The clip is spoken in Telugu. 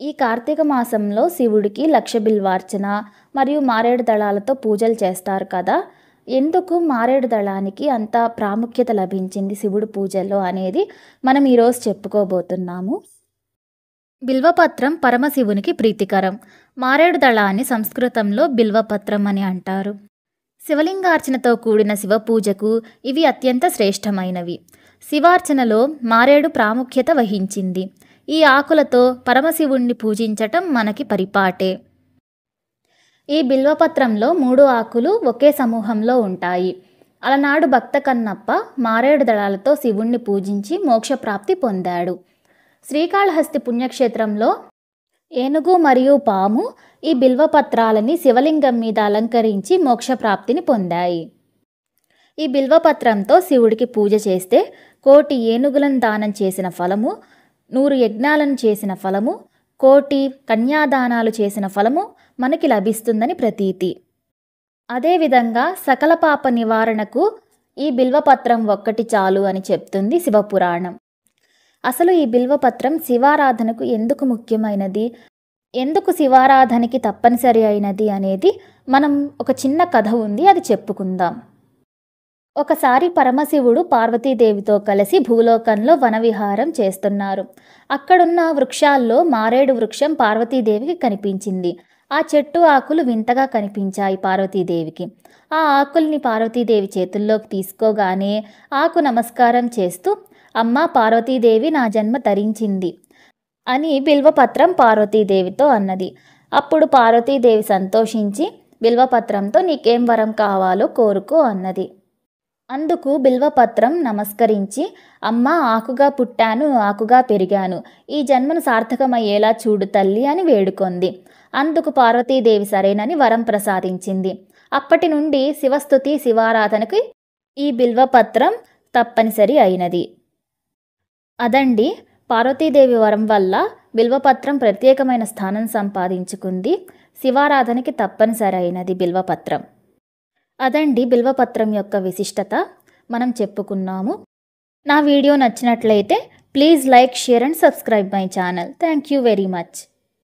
ఈ కార్తీక మాసంలో శివుడికి లక్ష బిల్వార్చన మరియు మారేడు దళాలతో పూజలు చేస్తారు కదా. ఎందుకు మారేడు దళానికి అంత ప్రాముఖ్యత లభించింది శివుడి పూజల్లో అనేది మనం ఈరోజు చెప్పుకోబోతున్నాము. బిల్వపత్రం పరమశివునికి ప్రీతికరం. మారేడు దళాన్ని సంస్కృతంలో బిల్వపత్రం అని అంటారు. శివలింగార్చనతో కూడిన శివ పూజకు ఇవి అత్యంత శ్రేష్టమైనవి. శివార్చనలో మారేడు ప్రాముఖ్యత వహించింది. ఈ ఆకులతో పరమశివుణ్ణి పూజించటం మనకి పరిపాటే. ఈ బిల్వపత్రంలో 3 ఆకులు ఒకే సమూహంలో ఉంటాయి. అలనాడు భక్త కన్నప్ప మారేడు దళాలతో శివుణ్ణి పూజించి మోక్షప్రాప్తి పొందాడు. శ్రీకాళహస్తి పుణ్యక్షేత్రంలో ఏనుగు మరియు పాము ఈ బిల్వపత్రాలని శివలింగం మీద అలంకరించి మోక్షప్రాప్తిని పొందాయి. ఈ బిల్వపత్రంతో శివుడికి పూజ చేస్తే 1,000,000 ఏనుగులను దానం చేసిన ఫలము, 100 యజ్ఞాలను చేసిన ఫలము, 1,000,000 కన్యాదానాలు చేసిన ఫలము మనకి లభిస్తుందని ప్రతీతి. అదేవిధంగా సకల పాప నివారణకు ఈ బిల్వపత్రం ఒక్కటి చాలు అని చెప్తుంది శివపురాణం. అసలు ఈ బిల్వపత్రం శివారాధనకు ఎందుకు ముఖ్యమైనది, ఎందుకు శివారాధనకి తప్పనిసరి అయినది అనేది మనం ఒక చిన్న కథ ఉంది, అది చెప్పుకుందాం. ఒకసారి పరమశివుడు పార్వతీదేవితో కలిసి భూలోకంలో వనవిహారం చేస్తున్నారు. అక్కడున్న వృక్షాల్లో మారేడు వృక్షం పార్వతీదేవికి కనిపించింది. ఆ చెట్టు ఆకులు వింతగా కనిపించాయి పార్వతీదేవికి. ఆ ఆకుల్ని పార్వతీదేవి చేతుల్లోకి తీసుకోగానే ఆకు నమస్కారం చేస్తూ, అమ్మా పార్వతీదేవి నా జన్మ తరించింది అని బిల్వపత్రం పార్వతీదేవితో అన్నది. అప్పుడు పార్వతీదేవి సంతోషించి బిల్వపత్రంతో నీకేం వరం కావాలో కోరుకో అన్నది. అందుకు బిల్వపత్రం నమస్కరించి, అమ్మా ఆకుగా పుట్టాను, ఆకుగా పెరిగాను, ఈ జన్మను సార్థకమయ్యేలా చూడు తల్లి అని వేడుకొంది. అందుకు పార్వతీదేవి సరేనని వరం ప్రసాదించింది. అప్పటి నుండి శివస్తుతి శివారాధనకి ఈ బిల్వపత్రం తప్పనిసరి అయినది. అదండి, పార్వతీదేవి వరం వల్ల బిల్వపత్రం ప్రత్యేకమైన స్థానం సంపాదించుకుంది. శివారాధనకి తప్పనిసరి అయినది బిల్వపత్రం. అదండి బిల్వపత్రం యొక్క విశిష్టత మనం చెప్పుకున్నాము. నా వీడియో నచ్చినట్లయితే please like, share and subscribe my channel. Thank you very much.